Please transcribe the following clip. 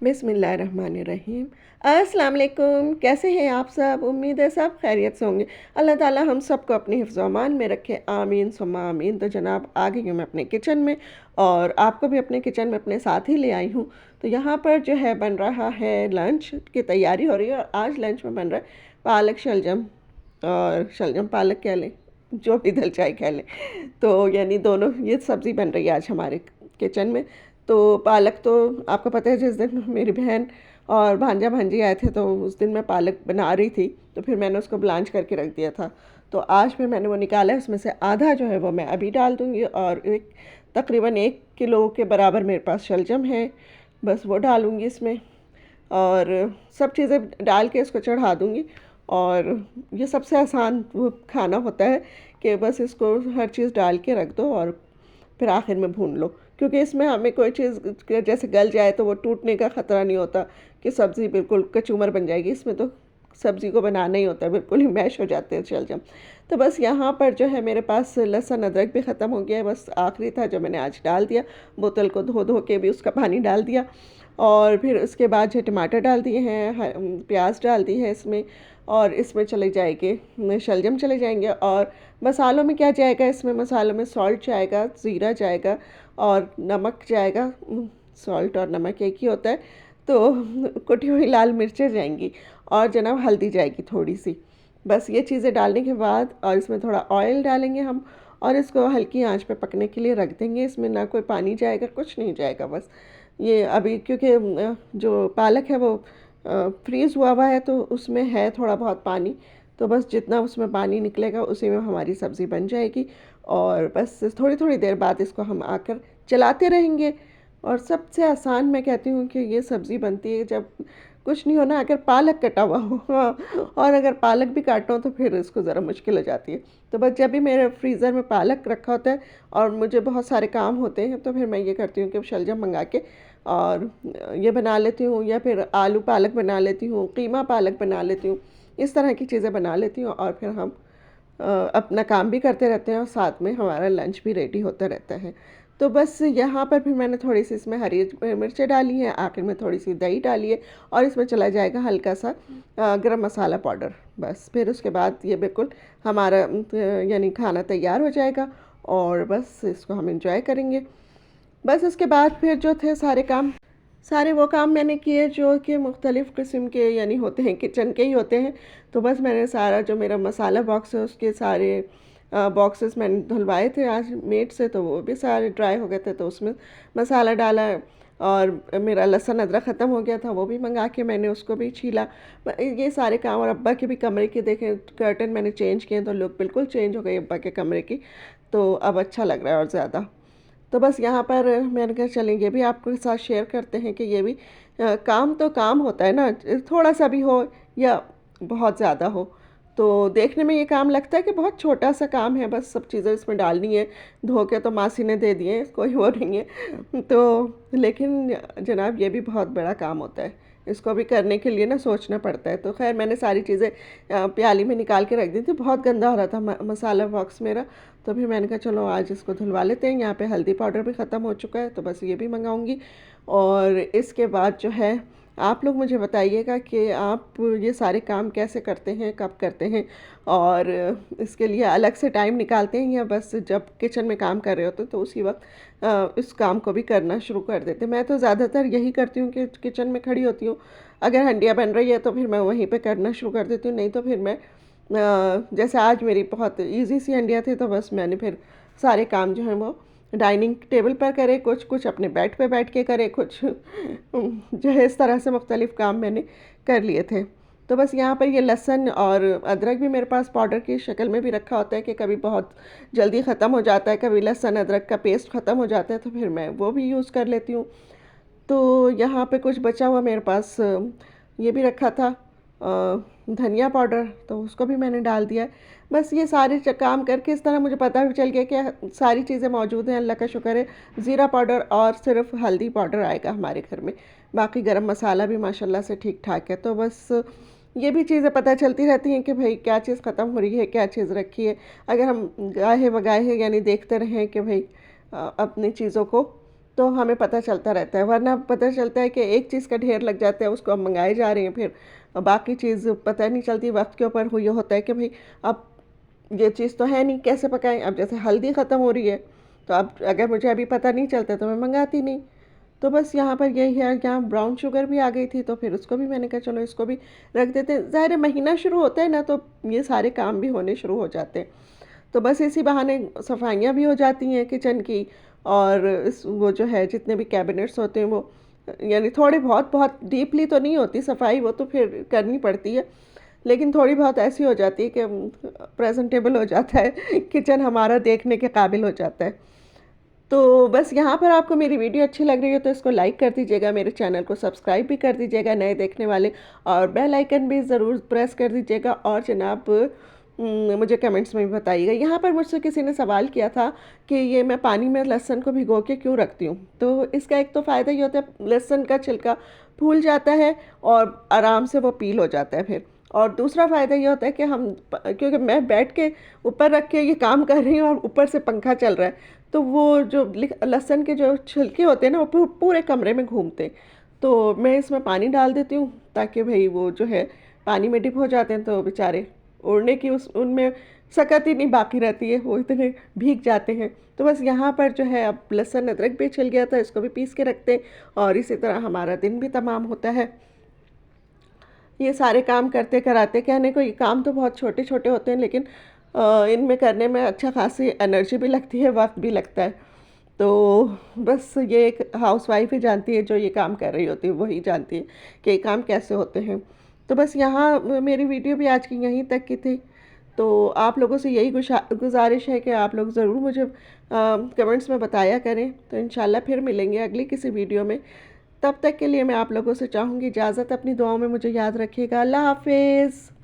बिस्मिल्लाहिर्रहमानिर्रहीम। अस्सलाम वालेकुम। कैसे हैं आप सब? उम्मीद है सब खैरियत से होंगे। अल्लाह ताला हम सबको अपने हिफ्ज़ व अमान में रखे, आमीन सुम्मा आमीन। तो जनाब आ गई हूँ मैं अपने किचन में और आपको भी अपने किचन में अपने साथ ही ले आई हूँ। तो यहाँ पर जो है बन रहा है, लंच की तैयारी हो रही है और आज लंच में बन रहा है पालक शलजम, और शलजम पालक कह लें, जो भी दिल चाहे कह लें। तो यानी दोनों ये सब्ज़ी बन रही है आज हमारे किचन में। तो पालक तो आपको पता है, जिस दिन मेरी बहन और भांजा भांजी आए थे तो उस दिन मैं पालक बना रही थी, तो फिर मैंने उसको ब्लांच करके रख दिया था। तो आज फिर मैंने वो निकाला है, उसमें से आधा जो है वो मैं अभी डाल दूँगी और एक तकरीबन 1 किलो के बराबर मेरे पास शलजम है, बस वो डालूँगी इसमें और सब चीज़ें डाल के इसको चढ़ा दूँगी। और ये सबसे आसान वो खाना होता है कि बस इसको हर चीज़ डाल के रख दो और फिर आखिर में भून लो, क्योंकि इसमें हमें कोई चीज़ जैसे गल जाए तो वो टूटने का ख़तरा नहीं होता कि सब्ज़ी बिल्कुल कचूमर बन जाएगी। इसमें तो सब्ज़ी को बनाना ही होता है, बिल्कुल ही मैश हो जाते हैं शलजम। तो बस यहाँ पर जो है मेरे पास लहसुन अदरक भी ख़त्म हो गया है, बस आखिरी था जो मैंने आज डाल दिया। बोतल को धो धो के भी उसका पानी डाल दिया और फिर उसके बाद जो टमाटर डाल दिए हैं, प्याज डाल दी है इसमें, और इसमें चले जाएंगे शलजम चले जाएंगे। और मसालों में क्या जाएगा, इसमें मसालों में सॉल्ट जाएगा, ज़ीरा जाएगा और नमक जाएगा। सॉल्ट और नमक एक ही होता है। तो कुटी हुई लाल मिर्चें जाएंगी और जनाब हल्दी जाएगी थोड़ी सी। बस ये चीज़ें डालने के बाद और इसमें थोड़ा ऑयल डालेंगे हम और इसको हल्की आंच पे पकने के लिए रख देंगे। इसमें ना कोई पानी जाएगा, कुछ नहीं जाएगा। बस ये अभी क्योंकि जो पालक है वो फ्रीज़ हुआ हुआ है तो उसमें है थोड़ा बहुत पानी, तो बस जितना उसमें पानी निकलेगा उसी में हमारी सब्ज़ी बन जाएगी। और बस थोड़ी थोड़ी देर बाद इसको हम आकर चलाते रहेंगे। और सबसे आसान मैं कहती हूँ कि ये सब्ज़ी बनती है जब कुछ नहीं होना, अगर पालक कटा हुआ हो। हाँ, और अगर पालक भी काटो तो फिर इसको ज़रा मुश्किल हो जाती है। तो बस जब भी मेरे फ्रीज़र में पालक रखा होता है और मुझे बहुत सारे काम होते हैं तो फिर मैं ये करती हूँ कि शलजम मंगा के और ये बना लेती हूँ, या फिर आलू पालक बना लेती हूँ, कीमा पालक बना लेती हूँ। इस तरह की चीज़ें बना लेती हूँ और फिर हम अपना काम भी करते रहते हैं और साथ में हमारा लंच भी रेडी होता रहता है। तो बस यहाँ पर फिर मैंने थोड़ी सी इसमें हरी मिर्चें डाली हैं, आखिर में थोड़ी सी दही डाली है और इसमें चला जाएगा हल्का सा गरम मसाला पाउडर। बस फिर उसके बाद ये बिल्कुल हमारा यानी खाना तैयार हो जाएगा और बस इसको हम इंजॉय करेंगे। बस उसके बाद फिर जो थे सारे वो काम मैंने किए जो कि मुख्तलिफ़ किस्म के यानी होते हैं, किचन के ही होते हैं। तो बस मैंने सारा जो मेरा मसाला बॉक्स है उसके सारे बॉक्सेस मैंने धुलवाए थे आज मेट से, तो वो भी सारे ड्राई हो गए थे, तो उसमें मसाला डाला। और मेरा लहसुन अदरक ख़त्म हो गया था, वो भी मंगा के मैंने उसको भी छीला। ये सारे काम, और अब्बा के भी कमरे के देखें कर्टन मैंने चेंज किए तो लुक बिल्कुल चेंज हो गई अब्बा के कमरे की। तो अब अच्छा लग रहा है और ज़्यादा। तो बस यहाँ पर मैंने कहा चलें ये भी आपके साथ शेयर करते हैं कि ये भी काम तो काम होता है ना, थोड़ा सा भी हो या बहुत ज़्यादा हो। तो देखने में ये काम लगता है कि बहुत छोटा सा काम है, बस सब चीज़ें इसमें डालनी है, धो के तो मासी ने दे दिए, कोई वो नहीं है। तो लेकिन जनाब ये भी बहुत बड़ा काम होता है, इसको भी करने के लिए ना सोचना पड़ता है। तो खैर मैंने सारी चीज़ें प्याली में निकाल के रख दी थी, बहुत गंदा हो रहा था मसाला बॉक्स मेरा। तो फिर मैंने कहा चलो आज इसको धुलवा लेते हैं। यहाँ पे हल्दी पाउडर भी ख़त्म हो चुका है तो बस ये भी मंगाऊंगी। और इसके बाद जो है आप लोग मुझे बताइएगा कि आप ये सारे काम कैसे करते हैं, कब करते हैं, और इसके लिए अलग से टाइम निकालते हैं या बस जब किचन में काम कर रहे होते तो उसी वक्त इस काम को भी करना शुरू कर देते हैं। मैं तो ज़्यादातर यही करती हूँ कि किचन में खड़ी होती हूँ, अगर हंडिया बन रही है तो फिर मैं वहीं पे करना शुरू कर देती हूँ, नहीं तो फिर मैं जैसे आज मेरी बहुत इजी सी हंडिया थी तो बस मैंने फिर सारे काम जो हैं वो डाइनिंग टेबल पर करे, कुछ कुछ अपने बेड पे बैठ के करे, कुछ जो है इस तरह से मुख्तलिफ़ काम मैंने कर लिए थे। तो बस यहाँ पर ये लहसुन और अदरक भी मेरे पास पाउडर की शक्ल में भी रखा होता है कि कभी बहुत जल्दी ख़त्म हो जाता है, कभी लहसुन अदरक का पेस्ट ख़त्म हो जाता है तो फिर मैं वो भी यूज़ कर लेती हूँ। तो यहाँ पे कुछ बचा हुआ मेरे पास ये भी रखा था धनिया पाउडर, तो उसको भी मैंने डाल दिया है। बस ये सारे काम करके इस तरह मुझे पता भी चल गया कि सारी चीज़ें मौजूद हैं, अल्लाह का शुक्र है। ज़ीरा पाउडर और सिर्फ हल्दी पाउडर आएगा हमारे घर में, बाकी गरम मसाला भी माशाल्लाह से ठीक ठाक है। तो बस ये भी चीज़ें पता चलती रहती हैं कि भाई क्या चीज़ ख़त्म हो रही है, क्या चीज़ रखी है। अगर हम गाहे बगाहे यानी देखते रहें कि भाई अपनी चीज़ों को, तो हमें पता चलता रहता है, वरना पता चलता है कि एक चीज़ का ढेर लग जाता है, उसको अब मंगाए जा रहे हैं, फिर बाकी चीज़ पता नहीं चलती, वक्त के ऊपर हुई होता है कि भाई अब ये चीज़ तो है नहीं, कैसे पकाएं। अब जैसे हल्दी ख़त्म हो रही है, तो अब अगर मुझे अभी पता नहीं चलता तो मैं मंगाती नहीं। तो बस यहाँ पर यही है, यहाँ ब्राउन शुगर भी आ गई थी, तो फिर उसको भी मैंने कहा चलो इसको भी रख देते हैं। ज़ाहिर है महीना शुरू होता है ना, तो ये सारे काम भी होने शुरू हो जाते हैं। तो बस इसी बहाने सफाइयाँ भी हो जाती हैं किचन की, और वो जो है जितने भी कैबिनेट्स होते हैं वो, यानी थोड़े बहुत, बहुत डीपली तो नहीं होती सफाई, वो तो फिर करनी पड़ती है, लेकिन थोड़ी बहुत ऐसी हो जाती है कि प्रेजेंटेबल हो जाता है किचन, हमारा देखने के काबिल हो जाता है। तो बस यहाँ पर आपको मेरी वीडियो अच्छी लग रही हो तो इसको लाइक कर दीजिएगा, मेरे चैनल को सब्सक्राइब भी कर दीजिएगा नए देखने वाले, और बेल आइकन भी ज़रूर प्रेस कर दीजिएगा। और जनाब मुझे कमेंट्स में भी बताइएगा। यहाँ पर मुझसे किसी ने सवाल किया था कि ये मैं पानी में लहसुन को भिगो के क्यों रखती हूँ। तो इसका एक तो फ़ायदा ये होता है, लहसुन का छिलका फूल जाता है और आराम से वो पील हो जाता है फिर। और दूसरा फ़ायदा ये होता है कि क्योंकि मैं बैठ के ऊपर रख के ये काम कर रही हूँ और ऊपर से पंखा चल रहा है, तो वो जो लहसुन के जो छिलके होते हैं ना, वो पूरे कमरे में घूमते हैं। तो मैं इसमें पानी डाल देती हूँ ताकि भाई वो जो है पानी में डिप हो जाते हैं, तो बेचारे ओढ़ने की उस उनमें सकत ही नहीं बाकी रहती है, वो इतने भीग जाते हैं। तो बस यहाँ पर जो है अब लहसुन अदरक भी छिल गया था, इसको भी पीस के रखते हैं, और इसी तरह हमारा दिन भी तमाम होता है। ये सारे काम करते कराते, कहने को ये काम तो बहुत छोटे छोटे होते हैं, लेकिन इनमें करने में अच्छा खासी एनर्जी भी लगती है, वक्त भी लगता है। तो बस ये एक हाउसवाइफ ही जानती है, जो ये काम कर रही होती है वही जानती है कि ये काम कैसे होते हैं। तो बस यहाँ मेरी वीडियो भी आज की यहीं तक की थी। तो आप लोगों से यही गुजारिश है कि आप लोग ज़रूर मुझे कमेंट्स में बताया करें। तो इंशाल्लाह फिर मिलेंगे अगली किसी वीडियो में। तब तक के लिए मैं आप लोगों से चाहूँगी इजाज़त, अपनी दुआओं में मुझे याद रखिएगा। अल्लाह हाफिज़।